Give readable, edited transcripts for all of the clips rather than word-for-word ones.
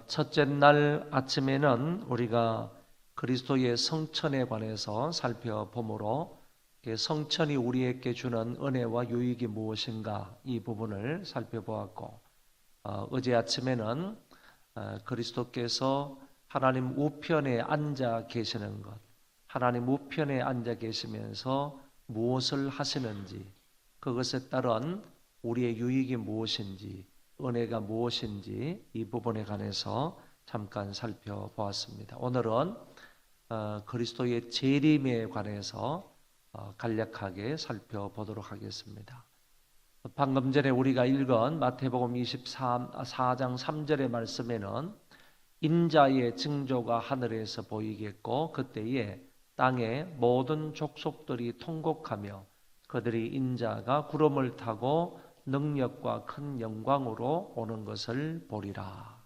첫째 날 아침에는 우리가 그리스도의 성천에 관해서 살펴보므로 성천이 우리에게 주는 은혜와 유익이 무엇인가 이 부분을 살펴보았고, 어제 아침에는 그리스도께서 하나님 우편에 앉아 계시는 것, 하나님 우편에 앉아 계시면서 무엇을 하시는지, 그것에 따른 우리의 유익이 무엇인지, 은혜가 무엇인지 이 부분에 관해서 잠깐 살펴보았습니다. 오늘은 그리스도의 재림에 관해서 간략하게 살펴보도록 하겠습니다. 방금 전에 우리가 읽은 마태복음 24장 3절의 말씀에는 인자의 징조가 하늘에서 보이겠고 그때에 땅의 모든 족속들이 통곡하며 그들이 인자가 구름을 타고 능력과 큰 영광으로 오는 것을 보리라.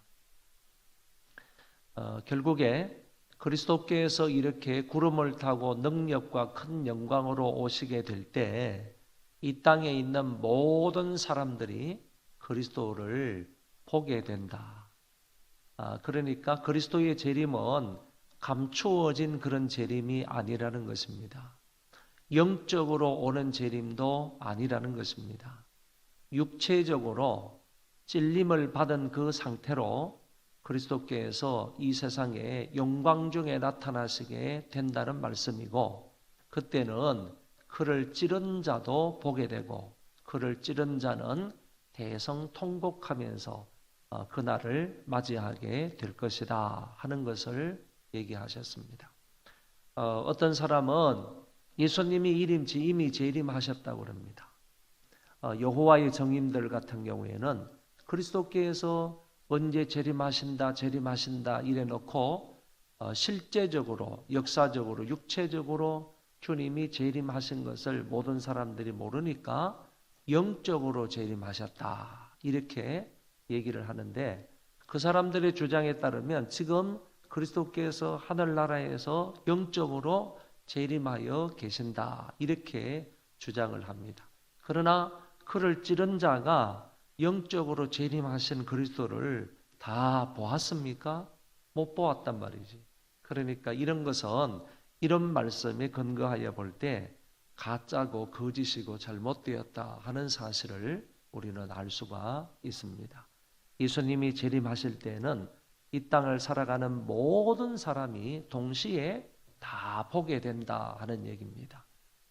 결국에 그리스도께서 이렇게 구름을 타고 능력과 큰 영광으로 오시게 될 때 이 땅에 있는 모든 사람들이 그리스도를 보게 된다. 그러니까 그리스도의 재림은 감추어진 그런 재림이 아니라는 것입니다. 영적으로 오는 재림도 아니라는 것입니다. 육체적으로 찔림을 받은 그 상태로 그리스도께서 이 세상에 영광 중에 나타나시게 된다는 말씀이고, 그때는 그를 찌른 자도 보게 되고 그를 찌른 자는 대성통곡하면서 그날을 맞이하게 될 것이다 하는 것을 얘기하셨습니다. 어떤 사람은 예수님이 이미 재림하셨다고 합니다. 여호와의 정인들 같은 경우에는 그리스도께서 언제 재림하신다 이래 놓고 실제적으로 역사적으로 육체적으로 주님이 재림하신 것을 모든 사람들이 모르니까 영적으로 재림하셨다 이렇게 얘기를 하는데, 그 사람들의 주장에 따르면 지금 그리스도께서 하늘나라에서 영적으로 재림하여 계신다 이렇게 주장을 합니다. 그러나 그를 찌른 자가 영적으로 재림하신 그리스도를 다 보았습니까? 못 보았단 말이지. 그러니까 이런 것은 이런 말씀에 근거하여 볼 때 가짜고 거짓이고 잘못되었다 하는 사실을 우리는 알 수가 있습니다. 예수님이 재림하실 때는 이 땅을 살아가는 모든 사람이 동시에 다 보게 된다 하는 얘기입니다.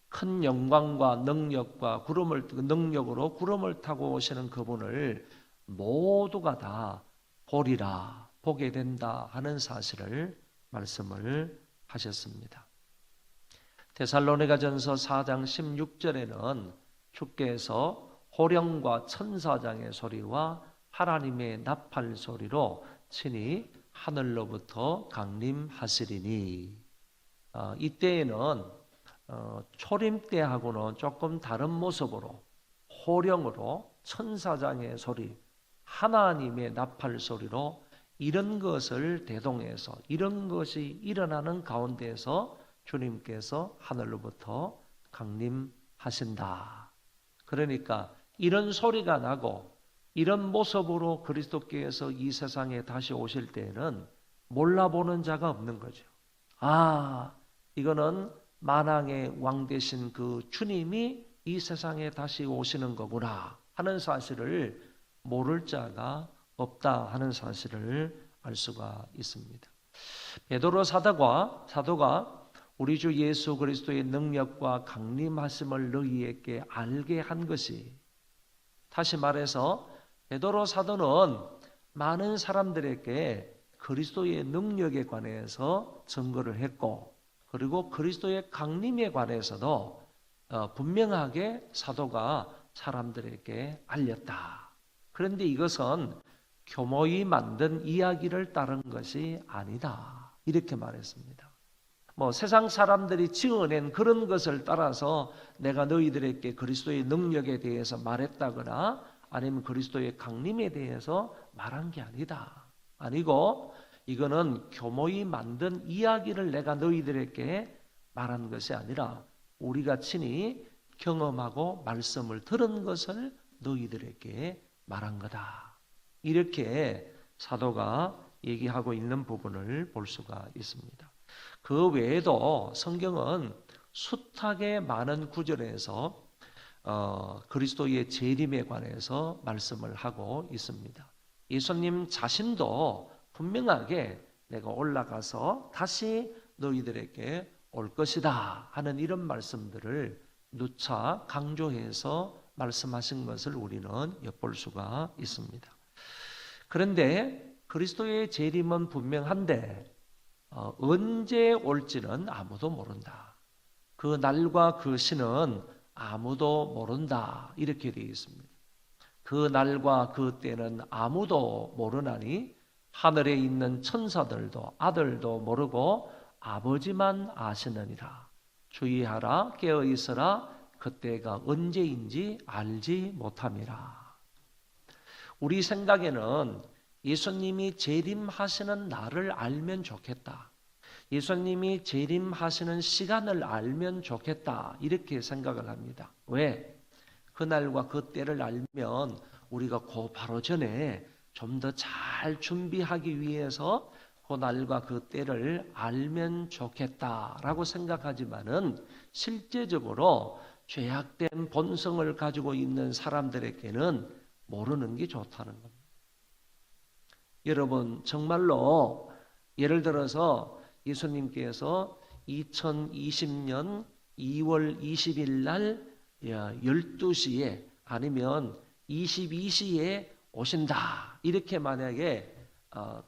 큰 영광과 능력과 능력으로 구름을 타고 오시는 그분을 모두가 다 보리라, 보게 된다 하는 사실을 말씀을 하셨습니다. 데살로니가전서 4장 16절에는 주께서 호령과 천사장의 소리와 하나님의 나팔 소리로 친히 하늘로부터 강림하시리니, 이때에는 초림 때하고는 조금 다른 모습으로 호령으로 천사장의 소리, 하나님의 나팔 소리로 이런 것을 대동해서 이런 것이 일어나는 가운데에서 주님께서 하늘로부터 강림하신다. 그러니까 이런 소리가 나고 이런 모습으로 그리스도께서 이 세상에 다시 오실 때에는 몰라보는 자가 없는 거죠. 이거는 만왕의 왕 되신 그 주님이 이 세상에 다시 오시는 거구나 하는 사실을 모를 자가 없다 하는 사실을 알 수가 있습니다. 베드로 사도가 우리 주 예수 그리스도의 능력과 강림하심을 너희에게 알게 한 것이, 다시 말해서 베드로 사도는 많은 사람들에게 그리스도의 능력에 관해서 증거를 했고, 그리고 그리스도의 강림에 관해서도 분명하게 사도가 사람들에게 알렸다. 그런데 이것은 교모이 만든 이야기를 따른 것이 아니다 이렇게 말했습니다. 세상 사람들이 지어낸 그런 것을 따라서 내가 너희들에게 그리스도의 능력에 대해서 말했다거나 아니면 그리스도의 강림에 대해서 말한 게 아니다. 아니고 이거는 교모이 만든 이야기를 내가 너희들에게 말한 것이 아니라 우리가 친히 경험하고 말씀을 들은 것을 너희들에게 말한 거다. 이렇게 사도가 얘기하고 있는 부분을 볼 수가 있습니다. 그 외에도 성경은 숱하게 많은 구절에서 그리스도의 재림에 관해서 말씀을 하고 있습니다. 예수님 자신도 분명하게 내가 올라가서 다시 너희들에게 올 것이다 하는 이런 말씀들을 누차 강조해서 말씀하신 것을 우리는 엿볼 수가 있습니다. 그런데 그리스도의 재림은 분명한데 언제 올지는 아무도 모른다. 그 날과 그 시는 아무도 모른다. 이렇게 되어 있습니다. 그 날과 그 때는 아무도 모르나니 하늘에 있는 천사들도 아들도 모르고 아버지만 아시느니라. 주의하라, 깨어 있으라. 그때가 언제인지 알지 못함이라. 우리 생각에는 예수님이 재림하시는 날을 알면 좋겠다. 예수님이 재림하시는 시간을 알면 좋겠다. 이렇게 생각을 합니다. 왜? 그날과 그 때를 알면 우리가 그 바로 전에 좀 더 잘 준비하기 위해서 그 날과 그 때를 알면 좋겠다라고 생각하지만은 실제적으로 죄악된 본성을 가지고 있는 사람들에게는 모르는 게 좋다는 겁니다. 여러분 정말로 예를 들어서 예수님께서 2020년 2월 20일 날 12시에 아니면 22시에 오신다. 이렇게 만약에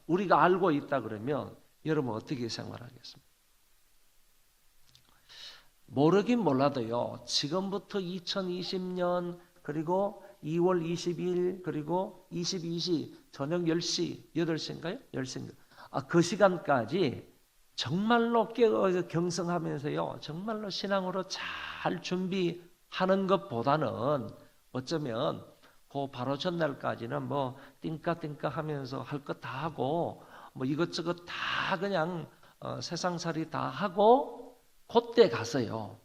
우리가 알고 있다 그러면 여러분 어떻게 생각하겠습니까? 모르긴 몰라도요. 지금부터 2020년 그리고 2월 20일 그리고 22시 저녁 10시 8시인가요? 10시인가? 그 시간까지 정말로 깨어서 경성하면서요. 정말로 신앙으로 잘 준비하는 것보다는 어쩌면 그 바로 전날까지는 뭐 띵까띵까 하면서 할 것 다 하고 뭐 이것저것 다 그냥 세상살이 다 하고 그때 가서요.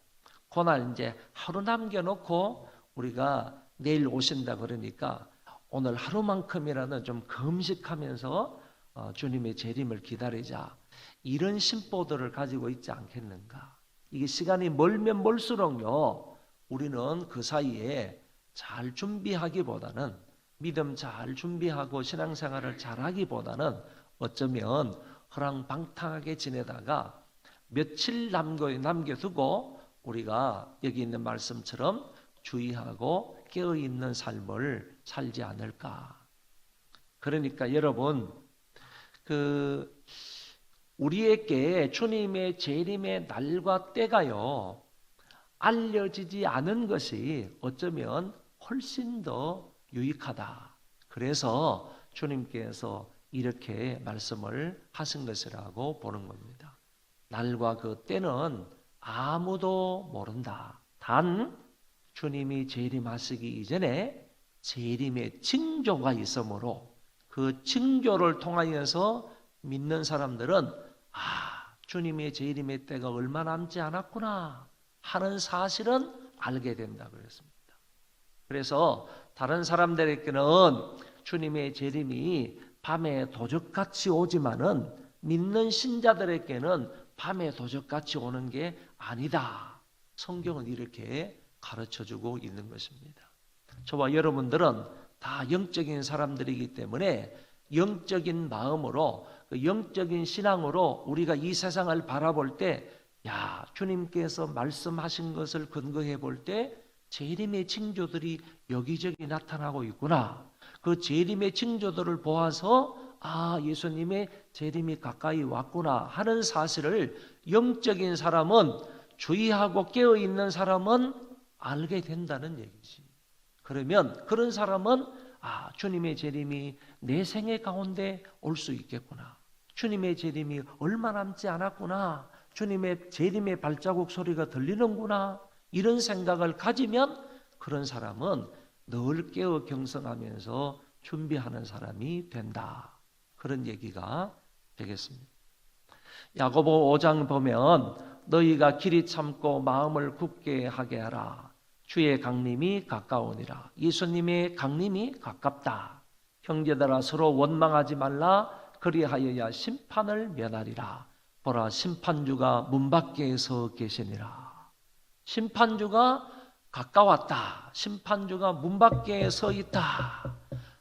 그날 이제 하루 남겨놓고 우리가 내일 오신다 그러니까 오늘 하루만큼이라도 좀 금식하면서 주님의 재림을 기다리자. 이런 심보들을 가지고 있지 않겠는가. 이게 시간이 멀면 멀수록요. 우리는 그 사이에 잘 준비하기보다는 믿음 잘 준비하고 신앙생활을 잘하기보다는 어쩌면 허랑방탕하게 지내다가 며칠 남겨두고 우리가 여기 있는 말씀처럼 주의하고 깨어있는 삶을 살지 않을까. 그러니까 여러분 우리에게 주님의 재림의 날과 때가요 알려지지 않은 것이 어쩌면 훨씬 더 유익하다. 그래서 주님께서 이렇게 말씀을 하신 것이라고 보는 겁니다. 날과 그 때는 아무도 모른다. 단 주님이 재림하시기 이전에 재림의 징조가 있으므로 그 징조를 통하여서 믿는 사람들은 주님의 재림의 때가 얼마 남지 않았구나 하는 사실은 알게 된다 그랬습니다. 그래서 다른 사람들에게는 주님의 재림이 밤에 도적같이 오지만은 믿는 신자들에게는 밤에 도적같이 오는 게 아니다. 성경은 이렇게 가르쳐주고 있는 것입니다. 저와 여러분들은 다 영적인 사람들이기 때문에 영적인 마음으로 영적인 신앙으로 우리가 이 세상을 바라볼 때 주님께서 말씀하신 것을 근거해 볼 때 재림의 징조들이 여기저기 나타나고 있구나. 그 재림의 징조들을 보아서 예수님의 재림이 가까이 왔구나 하는 사실을 영적인 사람은 주의하고 깨어있는 사람은 알게 된다는 얘기지. 그러면 그런 사람은 주님의 재림이 내 생애 가운데 올 수 있겠구나. 주님의 재림이 얼마 남지 않았구나. 주님의 재림의 발자국 소리가 들리는구나. 이런 생각을 가지면 그런 사람은 늘 깨어 경성하면서 준비하는 사람이 된다. 그런 얘기가 되겠습니다. 야고보 5장 보면 너희가 길이 참고 마음을 굳게 하게 하라. 주의 강림이 가까우니라. 예수님의 강림이 가깝다. 형제들아 서로 원망하지 말라. 그리하여야 심판을 면하리라. 보라, 심판주가 문 밖에 서 계시니라. 심판주가 가까웠다. 심판주가 문 밖에 서 있다.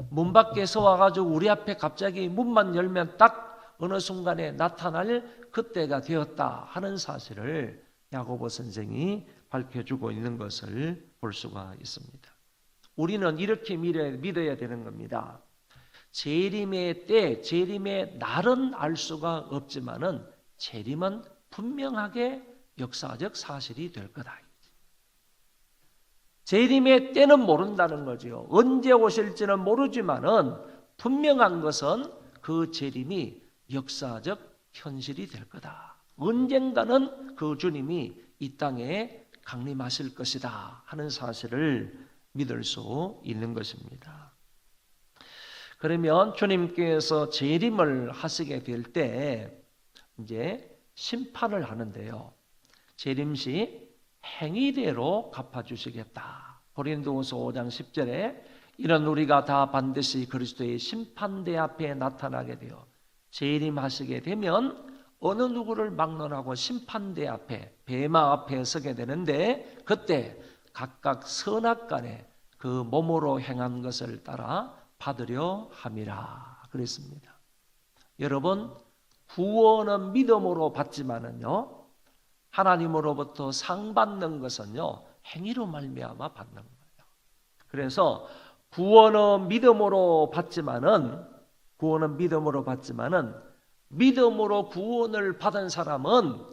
문 밖에 서 와가지고 우리 앞에 갑자기 문만 열면 딱 어느 순간에 나타날 그때가 되었다 하는 사실을 야고보 선생이 밝혀주고 있는 것을 볼 수가 있습니다. 우리는 이렇게 믿어야 되는 겁니다. 재림의 때, 재림의 날은 알 수가 없지만은 재림은 분명하게 역사적 사실이 될 거다. 재림의 때는 모른다는 거죠. 언제 오실지는 모르지만은 분명한 것은 그 재림이 역사적 현실이 될 거다. 언젠가는 그 주님이 이 땅에 강림하실 것이다 하는 사실을 믿을 수 있는 것입니다. 그러면 주님께서 재림을 하시게 될 때 이제 심판을 하는데요. 재림 시 행위대로 갚아주시겠다. 고린도후서 5장 10절에 이런 우리가 다 반드시 그리스도의 심판대 앞에 나타나게 되어 재림하시게 되면 어느 누구를 막론하고 심판대 앞에 베마 앞에 서게 되는데 그때 각각 선악간에 그 몸으로 행한 것을 따라 받으려 함이라 그랬습니다. 여러분, 구원은 믿음으로 받지만은요, 하나님으로부터 상 받는 것은요 행위로 말미암아 받는 거예요. 그래서 구원은 믿음으로 받지만은 믿음으로 구원을 받은 사람은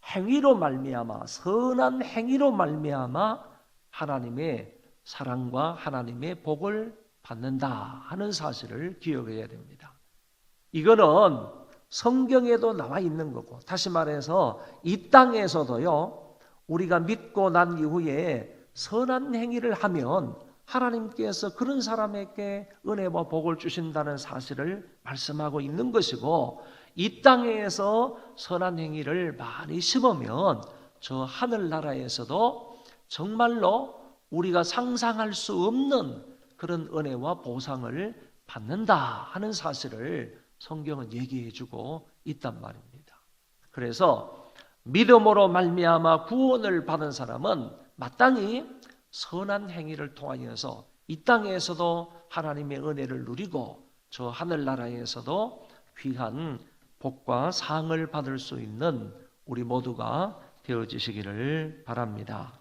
행위로 말미암아 선한 행위로 말미암아 하나님의 사랑과 하나님의 복을 받는다 하는 사실을 기억해야 됩니다. 이거는 성경에도 나와 있는 거고, 다시 말해서 이 땅에서도요 우리가 믿고 난 이후에 선한 행위를 하면 하나님께서 그런 사람에게 은혜와 복을 주신다는 사실을 말씀하고 있는 것이고, 이 땅에서 선한 행위를 많이 심으면 저 하늘나라에서도 정말로 우리가 상상할 수 없는 그런 은혜와 보상을 받는다 하는 사실을 성경은 얘기해 주고 있단 말입니다. 그래서 믿음으로 말미암아 구원을 받은 사람은 마땅히 선한 행위를 통하여서 이 땅에서도 하나님의 은혜를 누리고 저 하늘나라에서도 귀한 복과 상을 받을 수 있는 우리 모두가 되어지시기를 바랍니다.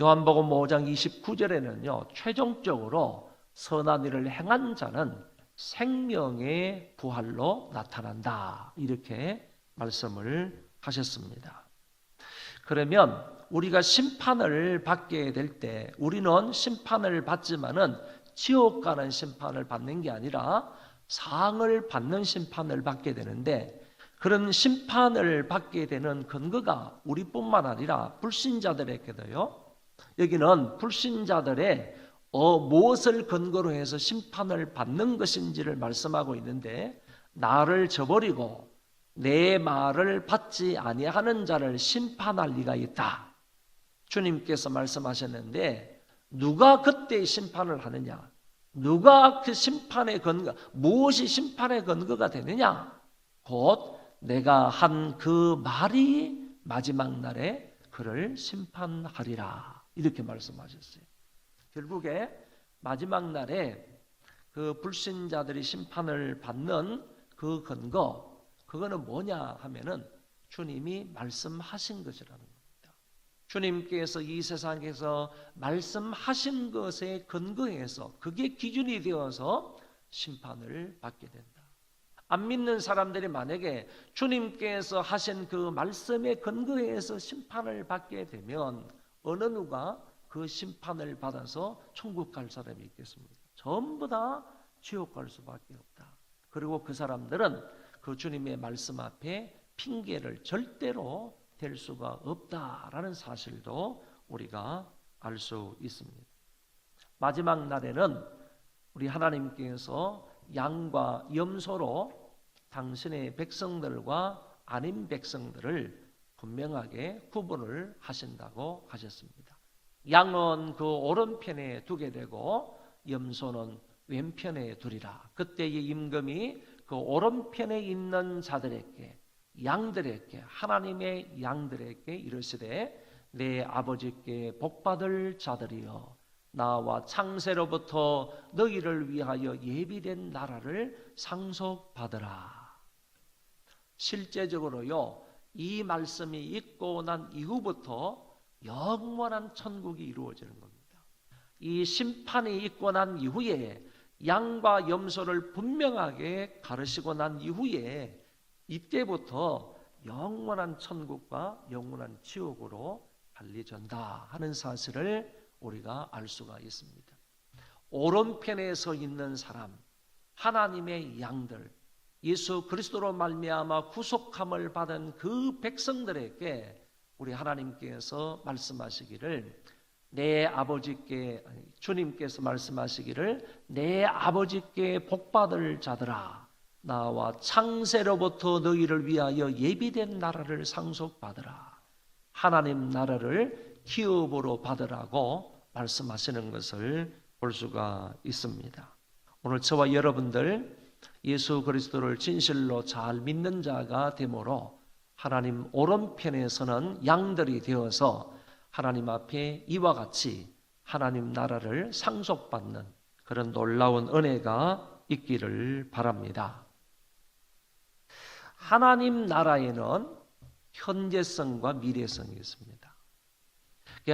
요한복음 5장 29절에는요 최종적으로 선한 일을 행한 자는 생명의 부활로 나타난다 이렇게 말씀을 하셨습니다. 그러면 우리가 심판을 받게 될 때 우리는 심판을 받지만은 지옥 가는 심판을 받는 게 아니라 상을 받는 심판을 받게 되는데, 그런 심판을 받게 되는 근거가 우리뿐만 아니라 불신자들에게도요. 여기는 불신자들의 무엇을 근거로 해서 심판을 받는 것인지를 말씀하고 있는데, 나를 저버리고 내 말을 받지 아니하는 자를 심판할 리가 있다. 주님께서 말씀하셨는데 누가 그때 심판을 하느냐? 누가 그 심판의 근거, 무엇이 심판의 근거가 되느냐? 곧 내가 한 그 말이 마지막 날에 그를 심판하리라 이렇게 말씀하셨어요. 결국에 마지막 날에 그 불신자들이 심판을 받는 그 근거, 그거는 뭐냐 하면은 주님이 말씀하신 것이라는 겁니다. 주님께서 이 세상에서 말씀하신 것에 근거해서 그게 기준이 되어서 심판을 받게 된다. 안 믿는 사람들이 만약에 주님께서 하신 그 말씀에 근거해서 심판을 받게 되면 어느 누가 그 심판을 받아서 천국 갈 사람이 있겠습니까? 전부 다 지옥 갈 수밖에 없다. 그리고 그 사람들은 그 주님의 말씀 앞에 핑계를 절대로 될 수가 없다라는 사실도 우리가 알 수 있습니다. 마지막 날에는 우리 하나님께서 양과 염소로 당신의 백성들과 아닌 백성들을 분명하게 구분을 하신다고 하셨습니다. 양은 그 오른편에 두게 되고 염소는 왼편에 두리라. 그때의 임금이 그 오른편에 있는 자들에게, 양들에게, 하나님의 양들에게 이르시되 내 아버지께 복받을 자들이여 나와 창세로부터 너희를 위하여 예비된 나라를 상속받으라. 실제적으로요, 이 말씀이 있고 난 이후부터 영원한 천국이 이루어지는 겁니다. 이 심판이 있고 난 이후에 양과 염소를 분명하게 가르시고 난 이후에 이때부터 영원한 천국과 영원한 지옥으로 달리전다 하는 사실을 우리가 알 수가 있습니다. 오른편에 서 있는 사람, 하나님의 양들, 예수 그리스도로 말미암아 구속함을 받은 그 백성들에게 우리 하나님께서 말씀하시기를 내 아버지께, 주님께서 말씀하시기를 내 아버지께 복받을 자들아 나와 창세로부터 너희를 위하여 예비된 나라를 상속받으라. 하나님 나라를 기업으로 받으라고 말씀하시는 것을 볼 수가 있습니다. 오늘 저와 여러분들 예수 그리스도를 진실로 잘 믿는 자가 되므로 하나님 오른편에서는 양들이 되어서 하나님 앞에 이와 같이 하나님 나라를 상속받는 그런 놀라운 은혜가 있기를 바랍니다. 하나님 나라에는 현재성과 미래성이 있습니다.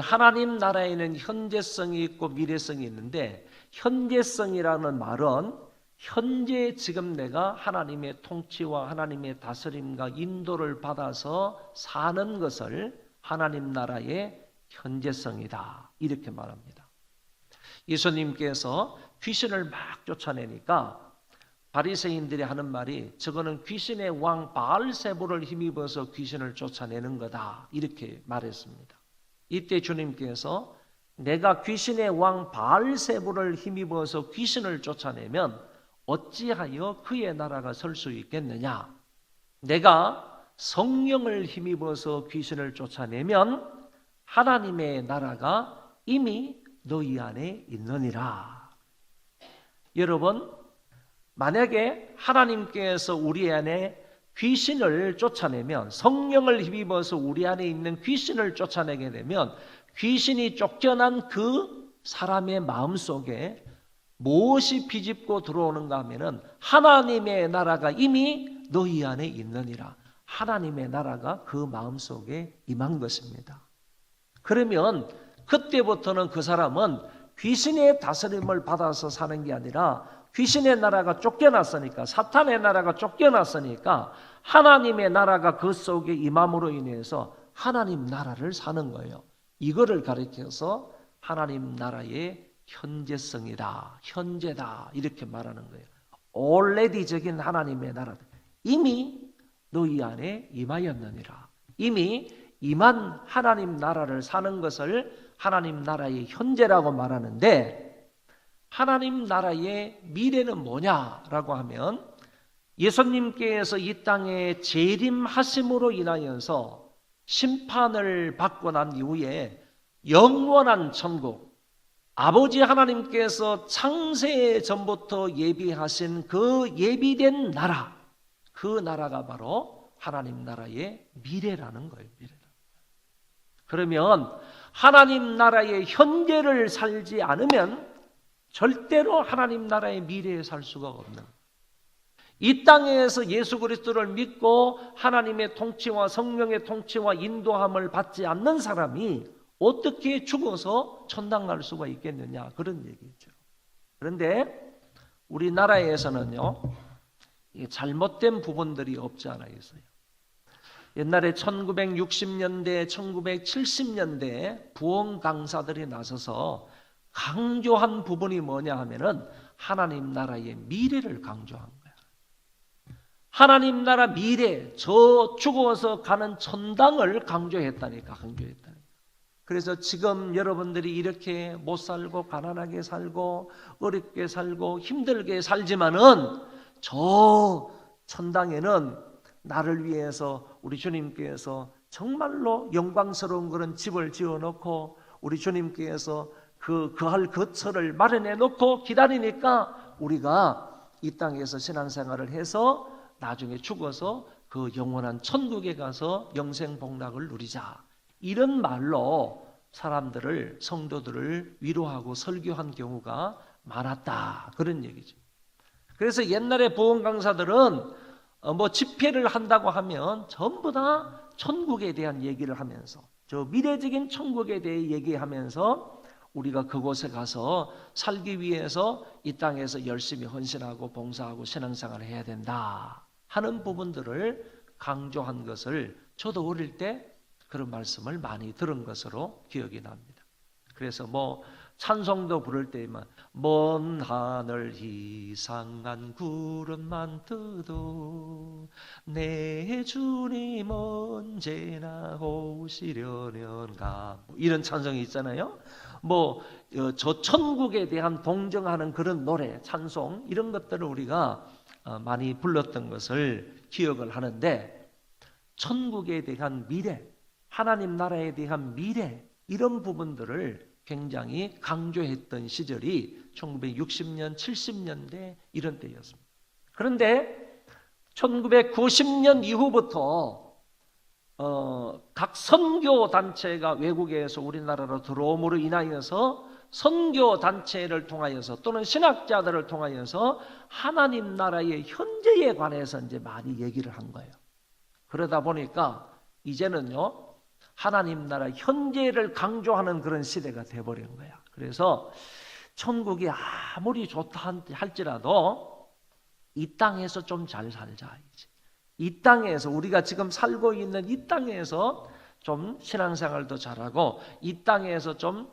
하나님 나라에는 현재성이 있고 미래성이 있는데, 현재성이라는 말은 현재 지금 내가 하나님의 통치와 하나님의 다스림과 인도를 받아서 사는 것을 하나님 나라의 현재성이다 이렇게 말합니다. 예수님께서 귀신을 막 쫓아내니까 바리새인들이 하는 말이 저거는 귀신의 왕 바알세불을 힘입어서 귀신을 쫓아내는 거다 이렇게 말했습니다. 이때 주님께서 내가 귀신의 왕 바알세불을 힘입어서 귀신을 쫓아내면 어찌하여 그의 나라가 설 수 있겠느냐? 내가 성령을 힘입어서 귀신을 쫓아내면 하나님의 나라가 이미 너희 안에 있느니라. 여러분, 만약에 하나님께서 우리 안에 귀신을 쫓아내면, 성령을 힘입어서 우리 안에 있는 귀신을 쫓아내게 되면 귀신이 쫓겨난 그 사람의 마음속에 무엇이 비집고 들어오는가 하면은 하나님의 나라가 이미 너희 안에 있느니라. 하나님의 나라가 그 마음속에 임한 것입니다. 그러면 그때부터는 그 사람은 귀신의 다스림을 받아서 사는 게 아니라 귀신의 나라가 쫓겨났으니까, 사탄의 나라가 쫓겨났으니까 하나님의 나라가 그 속에 임함으로 인해서 하나님 나라를 사는 거예요. 이거를 가리켜서 하나님 나라의 현재성이다, 현재다 이렇게 말하는 거예요. already적인 하나님의 나라, 이미 너희 안에 임하였느니라. 이미 임한 하나님 나라를 사는 것을 하나님 나라의 현재라고 말하는데, 하나님 나라의 미래는 뭐냐라고 하면 예수님께서 이 땅에 재림하심으로 인하여서 심판을 받고 난 이후에 영원한 천국, 아버지 하나님께서 창세 전부터 예비하신 그 예비된 나라, 그 나라가 바로 하나님 나라의 미래라는 거예요. 미래라. 그러면 하나님 나라의 현재를 살지 않으면 절대로 하나님 나라의 미래에 살 수가 없는, 이 땅에서 예수 그리스도를 믿고 하나님의 통치와 성령의 통치와 인도함을 받지 않는 사람이 어떻게 죽어서 천당 갈 수가 있겠느냐, 그런 얘기죠. 그런데 우리나라에서는요, 잘못된 부분들이 없지 않아 있어요. 옛날에 1960년대, 1970년대에 부흥 강사들이 나서서 강조한 부분이 뭐냐 하면은 하나님 나라의 미래를 강조한 거야. 하나님 나라 미래, 저 죽어서 가는 천당을 강조했다니까. 그래서 지금 여러분들이 이렇게 못 살고 가난하게 살고 어렵게 살고 힘들게 살지만은 저 천당에는 나를 위해서 우리 주님께서 정말로 영광스러운 그런 집을 지어놓고 우리 주님께서 그할 거처를 마련해 놓고 기다리니까 우리가 이 땅에서 신앙생활을 해서 나중에 죽어서 그 영원한 천국에 가서 영생 복락을 누리자. 이런 말로 사람들을, 성도들을 위로하고 설교한 경우가 많았다. 그런 얘기죠. 그래서 옛날에 보험 강사들은 뭐 집회를 한다고 하면 전부 다 천국에 대한 얘기를 하면서, 저 미래적인 천국에 대해 얘기하면서 우리가 그곳에 가서 살기 위해서 이 땅에서 열심히 헌신하고 봉사하고 신앙생활을 해야 된다 하는 부분들을 강조한 것을 저도 어릴 때 그런 말씀을 많이 들은 것으로 기억이 납니다. 그래서 뭐 찬송도 부를 때만 먼 하늘 이상한 구름만 떠도 내 주님 언제나 오시려는가, 이런 찬송이 있잖아요. 뭐 저 천국에 대한 동정하는 그런 노래, 찬송, 이런 것들을 우리가 많이 불렀던 것을 기억을 하는데, 천국에 대한 미래, 하나님 나라에 대한 미래, 이런 부분들을 굉장히 강조했던 시절이 1960년, 70년대 이런 때였습니다. 그런데 1990년 이후부터 각 선교 단체가 외국에서 우리나라로 들어옴으로 인하여서 선교 단체를 통하여서 또는 신학자들을 통하여서 하나님 나라의 현재에 관해서 이제 많이 얘기를 한 거예요. 그러다 보니까 이제는요, 하나님 나라 현재를 강조하는 그런 시대가 돼버린 거야. 그래서 천국이 아무리 좋다 할지라도 이 땅에서 좀 잘 살자. 이 땅에서, 우리가 지금 살고 있는 이 땅에서 좀 신앙생활도 잘하고 이 땅에서 좀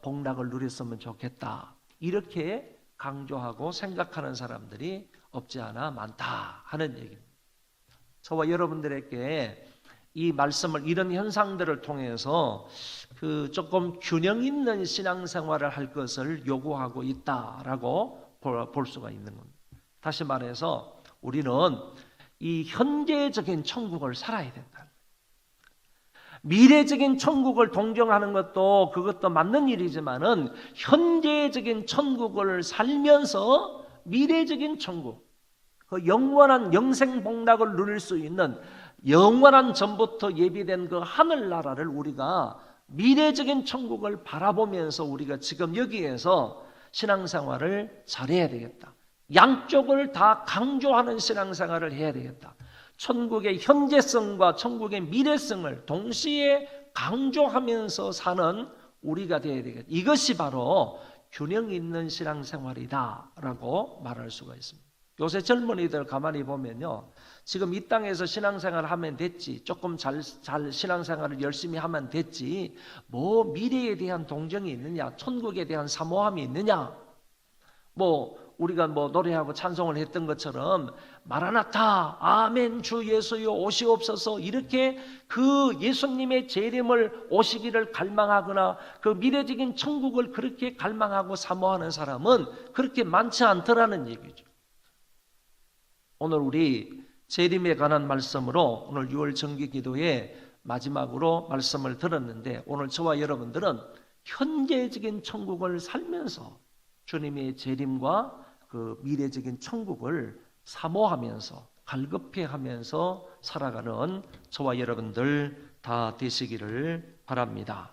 복락을 누렸으면 좋겠다. 이렇게 강조하고 생각하는 사람들이 없지 않아 많다 하는 얘기입니다. 저와 여러분들에게 이 말씀을, 이런 현상들을 통해서 그 조금 균형 있는 신앙생활을 할 것을 요구하고 있다라고 볼 수가 있는 겁니다. 다시 말해서 우리는 이 현재적인 천국을 살아야 된다. 미래적인 천국을 동정하는 것도 그것도 맞는 일이지만은 현재적인 천국을 살면서 미래적인 천국, 그 영원한 영생 복락을 누릴 수 있는 영원한 전부터 예비된 그 하늘나라를 우리가 미래적인 천국을 바라보면서 우리가 지금 여기에서 신앙생활을 잘해야 되겠다. 양쪽을 다 강조하는 신앙생활을 해야 되겠다. 천국의 현재성과 천국의 미래성을 동시에 강조하면서 사는 우리가 되어야 되겠다. 이것이 바로 균형 있는 신앙생활이다라고 말할 수가 있습니다. 요새 젊은이들 가만히 보면요, 지금 이 땅에서 신앙생활을 하면 됐지, 조금 잘 신앙생활을 열심히 하면 됐지, 뭐 미래에 대한 동정이 있느냐, 천국에 대한 사모함이 있느냐, 뭐 우리가 뭐 노래하고 찬송을 했던 것처럼 마라나타, 아멘, 주 예수여 오시옵소서, 이렇게 그 예수님의 재림을 오시기를 갈망하거나 그 미래적인 천국을 그렇게 갈망하고 사모하는 사람은 그렇게 많지 않더라는 얘기죠. 오늘 우리 재림에 관한 말씀으로 오늘 6월 정기기도에 마지막으로 말씀을 들었는데, 오늘 저와 여러분들은 현재적인 천국을 살면서 주님의 재림과 그 미래적인 천국을 사모하면서 갈급해하면서 살아가는 저와 여러분들 다 되시기를 바랍니다.